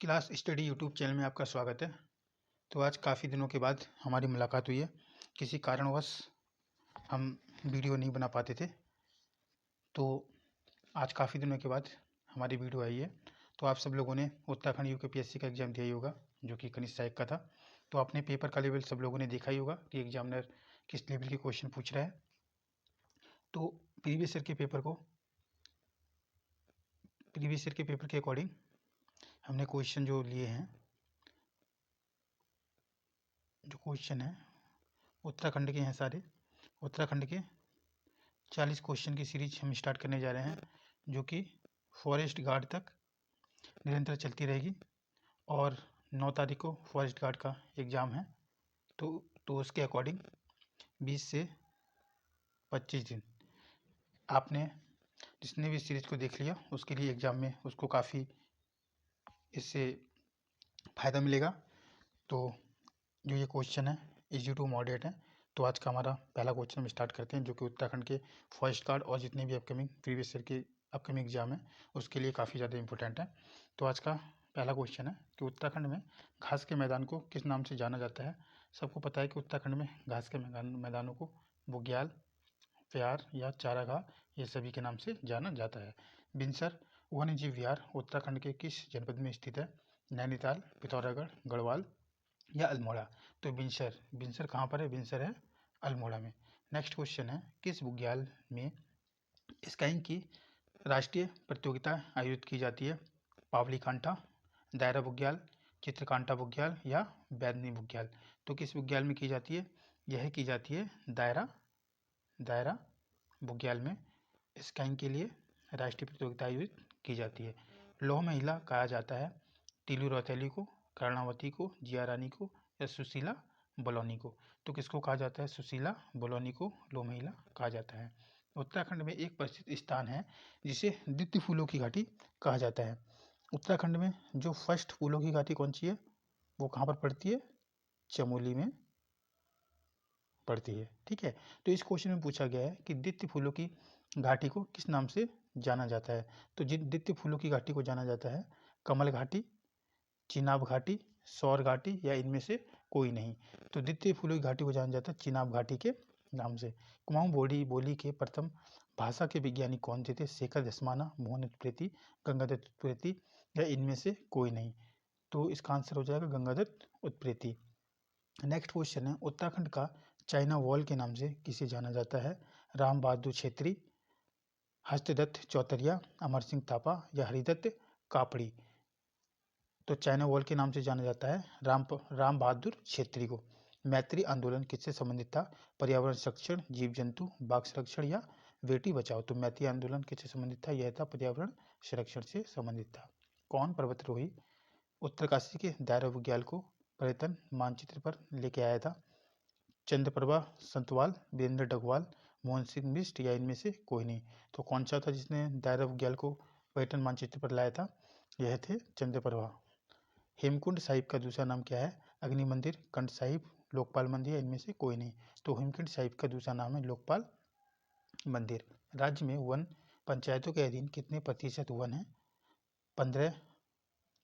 Class study YouTube channel में आपका स्वागत है। तो आज काफ़ी दिनों के बाद हमारी मुलाकात हुई है। किसी कारणवश हम वीडियो नहीं बना पाते थे, तो आज काफ़ी दिनों के बाद हमारी वीडियो आई है। तो आप सब लोगों ने उत्तराखंड यूकेपीएससी का एग्ज़ाम दिया ही होगा, जो कि कनिष्ठ सहायक का था। तो अपने पेपर का लेवल सब लोगों ने देखा ही होगा कि एग्जामिनर किस लेवल के क्वेश्चन पूछ रहा है। तो प्रीवियस ईयर के पेपर के अकॉर्डिंग हमने क्वेश्चन जो लिए हैं, जो क्वेश्चन है उत्तराखंड के हैं सारे। उत्तराखंड के 40 क्वेश्चन की सीरीज हम स्टार्ट करने जा रहे हैं, जो कि फॉरेस्ट गार्ड तक निरंतर चलती रहेगी। और 9 तारीख को फॉरेस्ट गार्ड का एग्ज़ाम है। तो उसके अकॉर्डिंग 20 से 25 दिन आपने जिसने भी सीरीज को देख लिया, उसके लिए एग्ज़ाम में उसको काफ़ी इससे फ़ायदा मिलेगा। तो जो ये क्वेश्चन है इजी टू मॉडरेट है। तो आज का हमारा पहला क्वेश्चन हम स्टार्ट करते हैं, जो कि उत्तराखंड के फॉरेस्ट गार्ड और जितने भी अपकमिंग प्रीवियस ईयर के अपकमिंग एग्जाम है उसके लिए काफ़ी ज़्यादा इंपॉर्टेंट है। तो आज का पहला क्वेश्चन है कि उत्तराखंड में घास के मैदान को किस नाम से जाना जाता है। सबको पता है कि उत्तराखंड में घास के मैदानों को बुग्याल, प्यार या चारागाह ये सभी के नाम से जाना जाता है। बिनसर वन्यजीव विहार उत्तराखंड के किस जनपद में स्थित है। नैनीताल, पिथौरागढ़, गढ़वाल या अल्मोड़ा। तो बिनसर कहाँ पर है? बिनसर है अल्मोड़ा में। नेक्स्ट क्वेश्चन है किस बुग्याल में स्काइंग की राष्ट्रीय प्रतियोगिता आयोजित की जाती है। पावली कांटा, दायरा बुग्याल, चित्रकांटा बुग्याल या बैदनी बुग्याल। तो किस बुग्याल में की जाती है? यह की जाती है दायरा बुग्याल में स्काइंग के लिए राष्ट्रीय प्रतियोगिता आयोजित की जाती है। लौह महिला कहा जाता है टीलू रौतेली को, कर्णावती को, जिया रानी को या सुशीला बलौनी को। तो किसको कहा जाता है? सुशीला बलौनी को लौह महिला कहा जाता है। उत्तराखंड में एक प्रसिद्ध स्थान है जिसे द्वितीय फूलों की घाटी कहा जाता है। उत्तराखंड में जो फर्स्ट फूलों की घाटी कौन सी है, वो कहाँ पर पड़ती है? चमोली में पड़ती है। ठीक है, तो इस क्वेश्चन में पूछा गया है कि द्वितीय फूलों की घाटी को किस नाम से जाना जाता है। तो जिन द्वितीय फूलों की घाटी को जाना जाता है कमल घाटी, चिनाब घाटी, सौर घाटी या इनमें से कोई नहीं। तो द्वितीय फूलों की घाटी को जाना जाता है चिनाब घाटी के नाम से। कुमाऊं बोली के प्रथम भाषा के वैज्ञानिक कौन थे? शेखर दसमाना, मोहन उत्प्रेती, गंगादत्त उत्प्रेती या इनमें से कोई नहीं। तो इसका आंसर हो जाएगा गंगादत्त उत्प्रेती। नेक्स्ट क्वेश्चन है उत्तराखंड का चाइना वॉल के नाम से किसे जाना जाता है। राम बहादुर छेत्री, हस्तदत्त चौतरिया, अमर सिंह थापा या हरिदत्त कापड़ी। तो चाइना वॉल के नाम से जाना जाता है राम बहादुर छेत्री को। मैत्री आंदोलन किससे संबंधित था? पर्यावरण संरक्षण, जीव जंतु, बाघ संरक्षण या बेटी बचाओ। तो मैत्री आंदोलन किससे संबंधित था? यह था पर्यावरण संरक्षण से संबंधित था। कौन पर्वतारोही उत्तरकाशी के दायरा बुग्याल को पर्यटन मानचित्र पर लेके आया था? चंद्रप्रभा संतवाल, वीरेंद्र डगवाल, मोहन सिंह बिष्ट या इनमें से कोई नहीं। तो कौन सा था जिसने दायरा बुग्याल को पर्यटन मानचित्र पर लाया था? यह थे चंद्रप्रभा। हेमकुंड साहिब का दूसरा नाम क्या है? अग्नि मंदिर, कंठ साहिब, लोकपाल मंदिर या इनमें से कोई नहीं। तो हेमकुंड साहिब का दूसरा नाम है लोकपाल मंदिर। राज्य में वन पंचायतों के अधीन कितने प्रतिशत वन है? 15,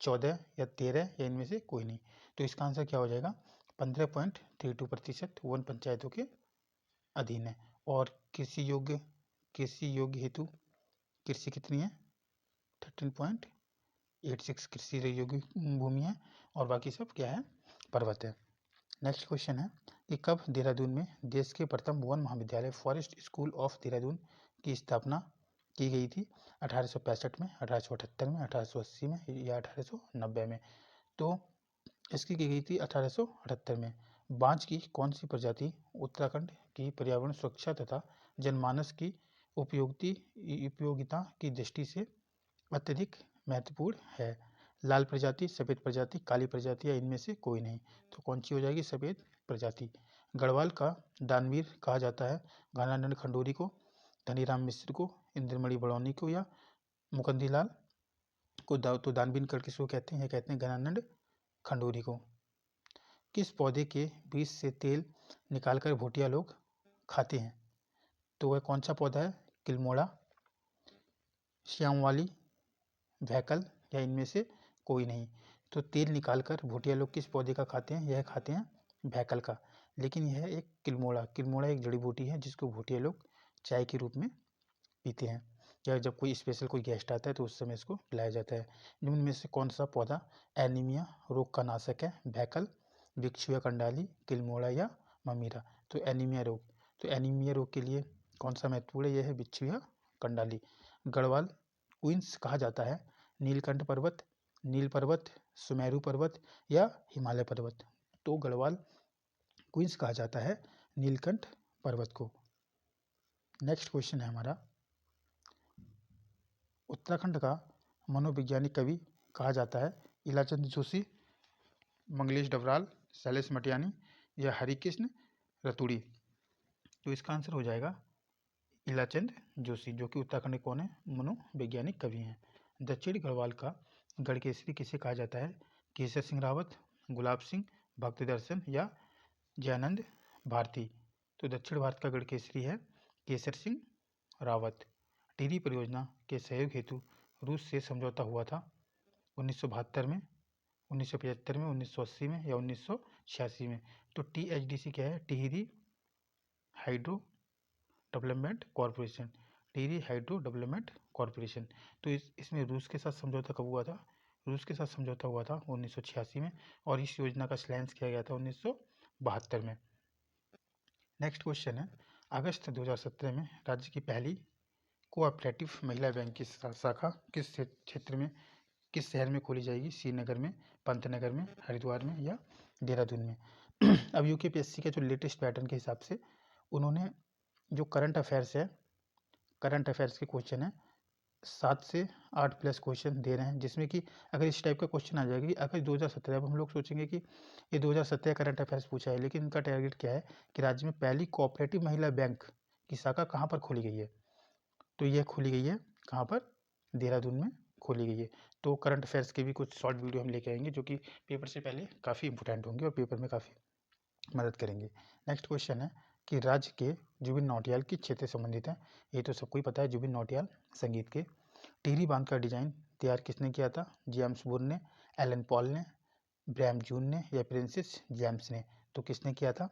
14 या 13 या इनमें से कोई नहीं। तो इसका आंसर क्या हो जाएगा? 15.32% वन पंचायतों के अधीन है। और कृषि योग्य हेतु कृषि कितनी है? 13.86 कृषि योग्य भूमि है और बाकी सब क्या है? पर्वत है। नेक्स्ट क्वेश्चन है कि कब देहरादून में देश के प्रथम वन महाविद्यालय फॉरेस्ट स्कूल ऑफ देहरादून की स्थापना की गई थी? 1865 में, 1878 में, 1880 में या 1890 में। तो इसकी की गई थी 1878 में। बांज की कौन सी प्रजाति उत्तराखंड की पर्यावरण सुरक्षा तथा जनमानस की उपयोगिता की दृष्टि से अत्यधिक महत्वपूर्ण है? लाल प्रजाति, सफ़ेद प्रजाति, काली प्रजाति या इनमें से कोई नहीं। तो कौन सी हो जाएगी? सफ़ेद प्रजाति। गढ़वाल का दानवीर कहा जाता है घनानंद खंडूरी को, धनीराम मिश्र को, इंद्रमणि बड़ौनी को या मुकुंदीलाल को। तो दानवीर कर किसको कहते हैं? ये कहते हैं घनानंद खंडूरी को। किस पौधे के बीज से तेल निकालकर भूटिया लोग खाते हैं? तो वह कौन सा पौधा है? किल्मोड़ा, श्यामवाली, वैकल या इनमें से कोई नहीं। तो तेल निकालकर भूटिया लोग किस पौधे का खाते हैं? यह खाते हैं भैकल का। लेकिन यह एक किल्मोड़ा एक जड़ी बूटी है जिसको भूटिया लोग चाय के रूप में पीते हैं, या जब कोई स्पेशल कोई गेस्ट आता है तो उस समय इसको पिलाया जाता है। निम्न में से कौन सा पौधा एनीमिया रोग का नाशक है? भैकल, वृक्ष या कंडाली, किल्मोड़ा या ममीरा? तो एनीमिया रोग। तो एनीमिया रोग के लिए कौन सा महत्वपूर्ण है? यह है बिच्छू या कंडाली। गढ़वाल क्वींस कहा जाता है? नीलकंठ पर्वत, नील पर्वत, सुमेरु पर्वत या हिमालय पर्वत? तो गढ़वाल क्वींस कहा जाता है नीलकंठ पर्वत को। नेक्स्ट क्वेश्चन है हमारा, उत्तराखंड का मनोवैज्ञानिक कवि कहा जाता है? इलाचंद जोशी, मंगलेश डबराल, शैलेश मटियानी या हरिकृष्ण रतुड़ी? तो इसका आंसर हो जाएगा इलाचंद जोशी, जो कि उत्तराखंड के कौन है? मनोवैज्ञानिक कवि हैं। दक्षिण गढ़वाल का गढ़केसरी किसे कहा जाता है? केसर सिंह रावत, गुलाब सिंह, भक्त दर्शन या जयानंद भारती? तो दक्षिण भारत का गढ़केसरी है केसर सिंह रावत। टिहरी परियोजना के सहयोग हेतु रूस से समझौता हुआ था 1972 में, 1975 में, 1980 में या 1986 में? तो THDC क्या है? Tehri hydro development corporation, Tehri hydro development corporation. तो इसमें रूस के साथ समझौता कब हुआ था? रूस के साथ समझौता हुआ था 1986 में, और इस योजना का श्लाघन किया गया था 1972 में। नेक्स्ट क्वेश्चन है, अगस्त 2017 में राज्य की पहली कोऑपरेटिव महिला बैंक की शाखा किस क्षेत्र में, किस शहर में खोली जाएगी? श्रीनगर में, पंतनगर में, हरिद्वार में या देहरादून में? अब यूकेपीएससी के जो लेटेस्ट पैटर्न के हिसाब से उन्होंने जो करंट अफेयर्स है, करंट अफेयर्स के क्वेश्चन है 7 से 8 प्लस क्वेश्चन दे रहे हैं, जिसमें कि अगर इस टाइप का क्वेश्चन आ जाएगा कि अगर 2017, अब हम लोग सोचेंगे कि ये 2017 करंट अफेयर्स पूछा है, लेकिन इनका टारगेट क्या है कि राज्य में पहली कोऑपरेटिव महिला बैंक की शाखा कहाँ पर खोली गई है? तो यह खोली गई है कहाँ पर? देहरादून में खोली गई है। तो करंट अफेयर्स के भी कुछ शॉर्ट वीडियो हम लेके आएंगे जो कि पेपर से पहले काफ़ी इंपॉर्टेंट होंगे और पेपर में काफ़ी मदद करेंगे। नेक्स्ट क्वेश्चन है कि राज्य के जुबिन नौटियाल किस क्षेत्र से संबंधित है? ये तो सबको ही पता है, जुबिन नौटियाल संगीत के। टिहरी बांध का डिजाइन तैयार किसने किया था? जेम्स बुर ने, एलन पॉल ने, ब्रैम जून ने या फ्रांसिस जेम्स ने? तो किसने किया था?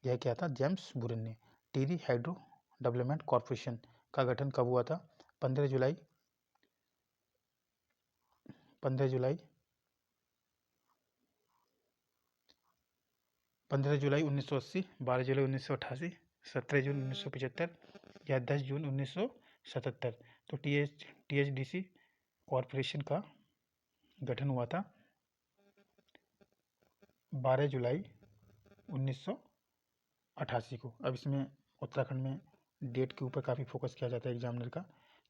यह किया था जेम्स बुरन ने। टिहरी हाइड्रो डेवलपमेंट कॉरपोरेशन का गठन कब हुआ था? 15 जुलाई 15 जुलाई 15 जुलाई 1980, 12 जुलाई 1988, 17 जून 1975 या 10 जून 1977? तो THDC कॉरपोरेशन का गठन हुआ था 12 जुलाई 1988 को। अब इसमें उत्तराखंड में डेट के ऊपर काफ़ी फोकस किया जाता है एग्जामिनर का,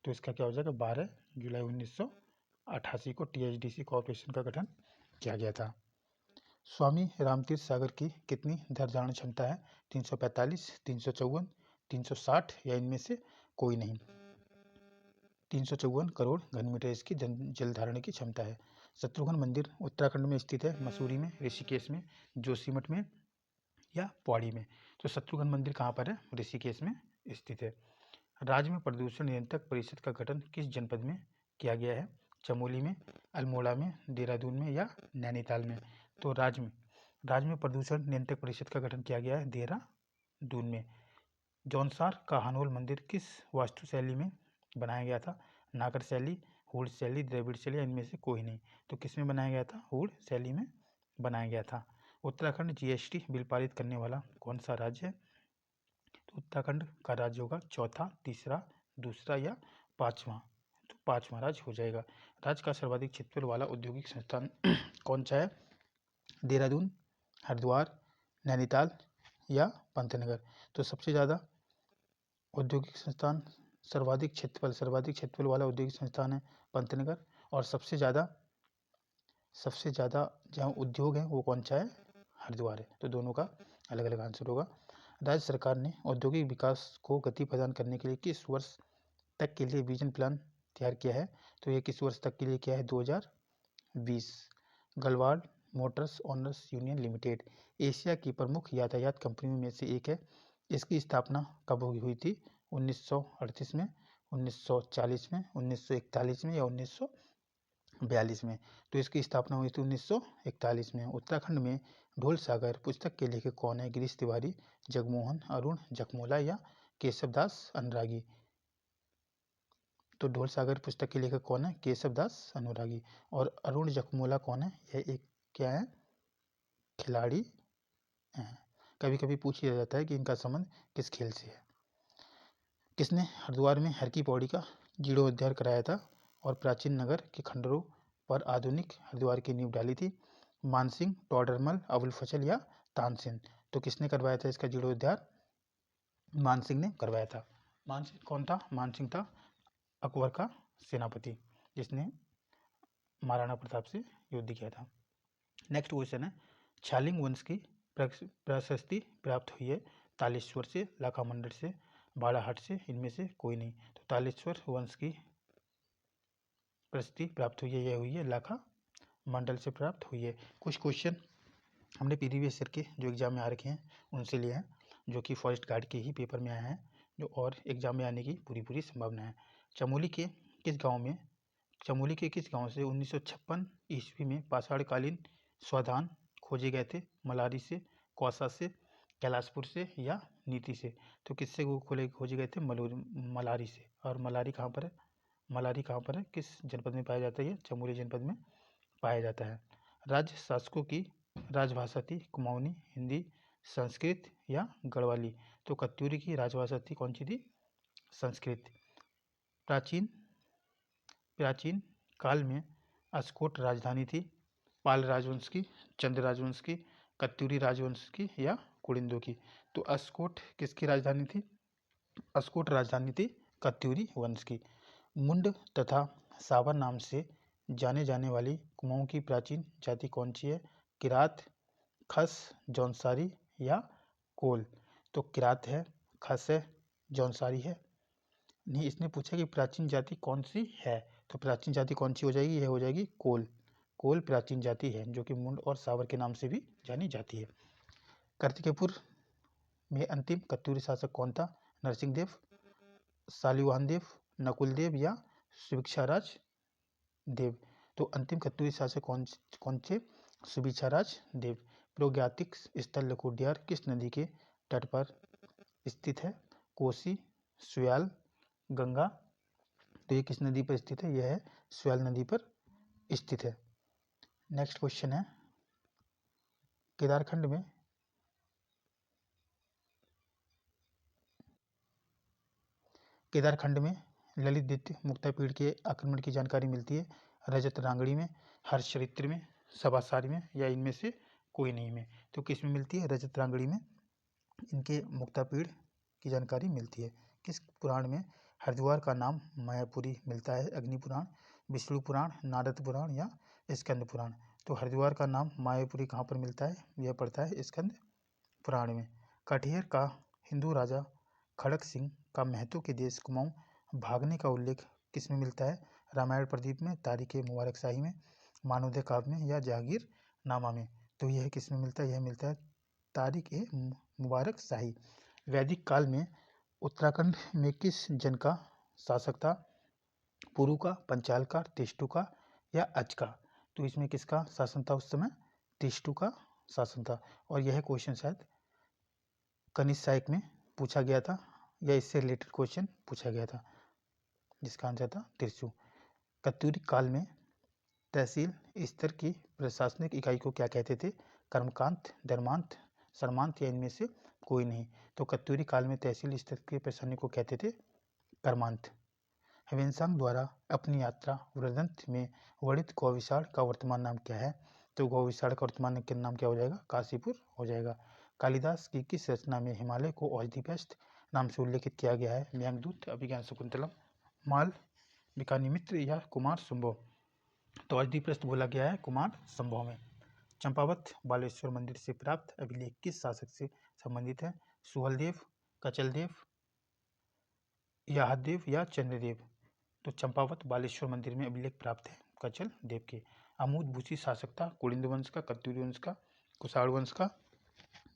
तो इसका क्या हो जाएगा? 12 जुलाई 1988 को THDC कॉरपोरेशन का गठन किया गया था। स्वामी रामतीर्थ सागर की कितनी जलधारण क्षमता है? 345, 354, 360 या इनमें से कोई नहीं? 354 करोड़ घन मीटर इसकी जल धारण की क्षमता है। शत्रुघ्न मंदिर उत्तराखंड में स्थित है? मसूरी में, ऋषिकेश में, जोशीमठ में या पौड़ी में? तो शत्रुघ्न मंदिर कहाँ पर है? ऋषिकेश में स्थित है। राज्य में प्रदूषण नियंत्रक परिषद का गठन किस जनपद में किया गया है? चमोली में, अल्मोड़ा में, देहरादून में या नैनीताल में? तो राज्य में प्रदूषण नियंत्रक परिषद का गठन किया गया है देहरादून में। जौनसार का हनोल मंदिर किस वास्तुशैली में बनाया गया था? नागर शैली, हूण शैली, द्रविड़ शैली या इनमें से कोई नहीं? तो किस में बनाया गया था? हूण शैली में बनाया गया था। उत्तराखंड GST बिल पारित करने वाला कौन सा राज्य है? तो उत्तराखंड का राज्य होगा चौथा, तीसरा, दूसरा या पाँचवा? तो पाँचवा राज्य हो जाएगा। राज्य का सर्वाधिक क्षेत्रफल वाला औद्योगिक संस्थान कौन सा है? देहरादून, हरिद्वार, नैनीताल या पंतनगर? तो सबसे ज़्यादा औद्योगिक संस्थान सर्वाधिक क्षेत्रफल वाला औद्योगिक संस्थान है पंतनगर, और सबसे ज़्यादा जहाँ उद्योग है वो कौन सा है? हरिद्वार है। तो दोनों का अलग अलग आंसर होगा। राज्य सरकार ने औद्योगिक विकास को गति प्रदान करने के लिए किस वर्ष तक के लिए विजन प्लान तैयार किया है? तो ये किस वर्ष तक के लिए किया है? 2020। गलवाड़ motors owners union limited Asia की प्रमुख यातायात कंपनियों में से एक है। इसकी स्थापना कब हुई थी? 1938 में, 1940 में, 1941 में या 1942 में। तो इसकी स्थापना हुई थी 1941 में। उत्तराखंड में ढोल सागर पुस्तक के लेखक कौन है? गिरीश तिवारी, जगमोहन, अरुण जखमोला या केशव दास अनुरागी। तो ढोल सागर पुस्तक के लेखक कौन है? केशव दास अनुरागी। और अरुण जखमोला कौन है? यह एक क्या है? खिलाड़ी हैं। कभी कभी पूछ लिया जाता है कि इनका संबंध किस खेल से है। किसने हरिद्वार में हर की पौड़ी का जीर्णोद्धार कराया था और प्राचीन नगर के खंडरों पर आधुनिक हरिद्वार की नींव डाली थी? मानसिंह, टोडरमल, अबुल फजल या तानसेन। तो किसने करवाया था इसका जीर्णोद्धार? मानसिंह ने करवाया था। मानसिंह कौन था? मानसिंह था अकबर का सेनापति जिसने महाराणा प्रताप से युद्ध किया था। नेक्स्ट क्वेश्चन है, छालिंग वंश की प्रशस्ति प्राप्त हुई है तालेश्वर से, लाखामंडल से, बाड़ाहाट से, इनमें से कोई नहीं। तो तालेश्वर वंश की प्रशस्ति प्राप्त हुई है, यह हुई है लाखा मंडल से प्राप्त हुई है। कुछ क्वेश्चन हमने प्रीवियस ईयर के जो एग्जाम में आ रखे हैं उनसे लिए हैं, जो कि फॉरेस्ट गार्ड के ही पेपर में आए हैं, जो और एग्जाम में आने की पूरी संभावना है। चमोली के किस गांव से 1956 ईस्वी में पाषाणकालीन स्वधान खोजे गए थे? मलारी से, कौसा से, कैलाशपुर से या नीति से। तो किससे वो खोजे गए थे? मलारी से। और मलारी कहाँ पर है? मलारी कहाँ पर है? किस जनपद में पाया जाता है? ये चमोली जनपद में पाया जाता है। राज्य शासकों की राजभाषा थी कुमाऊनी, हिंदी, संस्कृत या गढ़वाली। तो कत्यूरी की राजभाषा थी कौन सी थी? संस्कृत। प्राचीन काल में अस्कोट राजधानी थी पाल राजवंश की, चंद्र राजवंश की, कत्यूरी राजवंश की या कुलिंदों की। तो अस्कोट किसकी राजधानी थी? अस्कोट राजधानी थी कत्यूरी वंश की। मुंड तथा सावर नाम से जाने जाने वाली कुमाऊं की प्राचीन जाति कौन सी है? किरात, खस, जौनसारी या कोल। तो किरात है, खस है, जौनसारी है। नहीं, इसने पूछा कि प्राचीन जाति कौन सी है, तो प्राचीन जाति कौन सी हो जाएगी? यह हो जाएगी कोल। कोल प्राचीन जाति है जो कि मुंड और सावर के नाम से भी जानी जाती है। कार्तिकेयपुर में अंतिम कत्यूरी शासक कौन था? नरसिंह देव, शालिवाहन देव, नकुल देव या सुभिक्षाराज देव। तो अंतिम कत्यूरी शासक कौन थे? सुभिक्षाराज देव। प्रागैतिक स्थल लखोटियार किस नदी के तट पर स्थित है? कोसी, सुयाल, गंगा। तो ये किस नदी पर स्थित है? यह है सुयाल नदी पर स्थित है। नेक्स्ट क्वेश्चन है, केदारखंड में ललित मुक्तापीड़ के आक्रमण की जानकारी मिलती है रजत रांगड़ी में, हर्षचरित्र में, सभासारी में या इनमें से कोई नहीं में। तो किस में मिलती है? रजत रांगड़ी में इनके मुक्तापीड़ की जानकारी मिलती है। किस पुराण में हरिद्वार का नाम मायापुरी मिलता है? अग्नि पुराण, विष्णु पुराण, नारद पुराण या स्कंद पुराण। तो हरिद्वार का नाम मायापुरी कहाँ पर मिलता है? यह पड़ता है स्कंद पुराण में। कटिहार का हिंदू राजा खड़क सिंह का महतो के देश कुमाऊं भागने का उल्लेख किस में मिलता है? रामायण प्रदीप में, तारीख मुबारक शाही में, मानवोदय काव्य में या जहांगीर नामा में। तो यह किस में मिलता है? यह मिलता है तारीख मुबारक शाही। वैदिक काल में उत्तराखंड में किस जन का शासक था? पुरु का, पंचाल का, तिष्टु का या अच का। तो इसमें किसका शासन था उस समय? तिष्टु का शासन था। और यह क्वेश्चन शायद कनिष्क साइक में पूछा गया था या इससे रिलेटेड क्वेश्चन पूछा गया था, जिसका आंसर था त्रिशु। कत्यूरी काल में तहसील स्तर की प्रशासनिक इकाई को क्या कहते थे? कर्मकांत, धर्मांत, शर्मांत या इनमें से कोई नहीं। तो कत्यूरी काल में तहसील स्तर के प्रशासनिक को कहते थे कर्मांत। ह्वेनसांग द्वारा अपनी यात्रा वृदंत में वर्णित गौविशाल का वर्तमान नाम क्या है? तो गौविशाल का वर्तमान नाम क्या हो जाएगा? काशीपुर हो जाएगा। कालिदास की किस रचना में हिमालय को औषधिप्रस्थ नाम से उल्लेखित किया गया है? मेघदूत, अभिज्ञान शकुंतलम, माल विकानिमित्र या कुमार संभव। तो औषधिप्रस्थ बोला गया है कुमार संभव में। चंपावत बालेश्वर मंदिर से प्राप्त अभिलेख किस शासक से संबंधित है? सुहलदेव, कचलदेव, याहदेव या चंद्रदेव। तो चंपावत बालेश्वर मंदिर में अभिलेख प्राप्त है कचल देव के। अमूद भूषी शासक था कुलिंद वंश का, कत्यूरी वंश का, कुषाण वंश का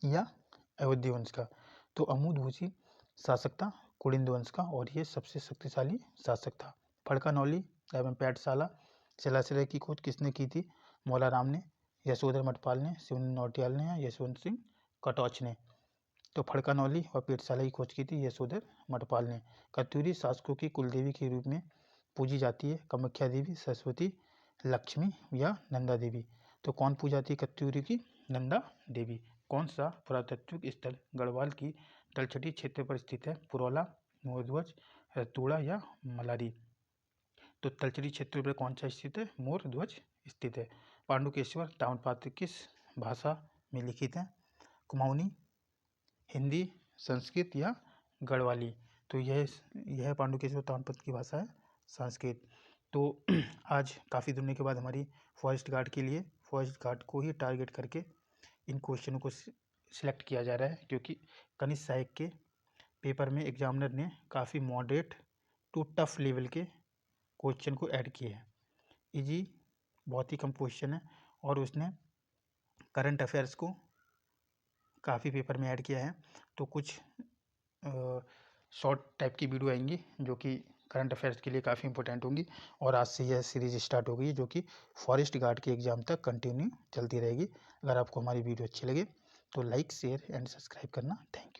या अयोध्या वंश का। तो अमूद भूषी शासक था कुलिंद वंश का और ये सबसे शक्तिशाली शासक था। फड़का नौली एवं पैठशाला जलाशय की खोज किसने की थी? मौलाराम ने, यशोधर मठपाल ने, शिव नौटियाल ने या यशवंत सिंह कटौच ने। तो फड़कानौली और पेटशाला की खोज की थी यशोधर मठपाल ने। कत्यूरी शासकों की कुलदेवी के रूप में पूजी जाती है? कामाख्या देवी, सरस्वती, लक्ष्मी या नंदा देवी। तो कौन पूजाती है कत्यूरी की? नंदा देवी। कौन सा पुरातात्विक स्थल गढ़वाल की तलछटी क्षेत्र पर स्थित है? पुरौला, मोरध्वज, रतूड़ा या मलारी। तो तलछटी क्षेत्र पर कौन सा स्थित है? मोरध्वज स्थित है। पांडुकेश्वर ताम्रपात्र किस भाषा में लिखित है? कुमाऊनी, हिंदी, संस्कृत या गढ़वाली। तो यह पांडुकेश्वर ताम्रपत्र की भाषा है संस्कृत। तो आज काफ़ी दिनों के बाद हमारी फॉरेस्ट गार्ड के लिए फॉरेस्ट गार्ड को ही टारगेट करके इन क्वेश्चनों को सिलेक्ट किया जा रहा है, क्योंकि कनिष्ठ सहायक के पेपर में एग्जामिनर ने काफ़ी मॉडरेट टू टफ लेवल के क्वेश्चन को ऐड किए हैं। इजी बहुत ही कम क्वेश्चन है और उसने करंट अफेयर्स को काफ़ी पेपर में ऐड किया है। तो कुछ शॉर्ट टाइप की वीडियो आएंगी जो कि करंट अफेयर्स के लिए काफ़ी इंपॉर्टेंट होंगी। और आज से यह सीरीज स्टार्ट हो गई जो कि फॉरेस्ट गार्ड के एग्ज़ाम तक कंटिन्यू चलती रहेगी। अगर आपको हमारी वीडियो अच्छी लगे तो लाइक, शेयर एंड सब्सक्राइब करना। Thank you.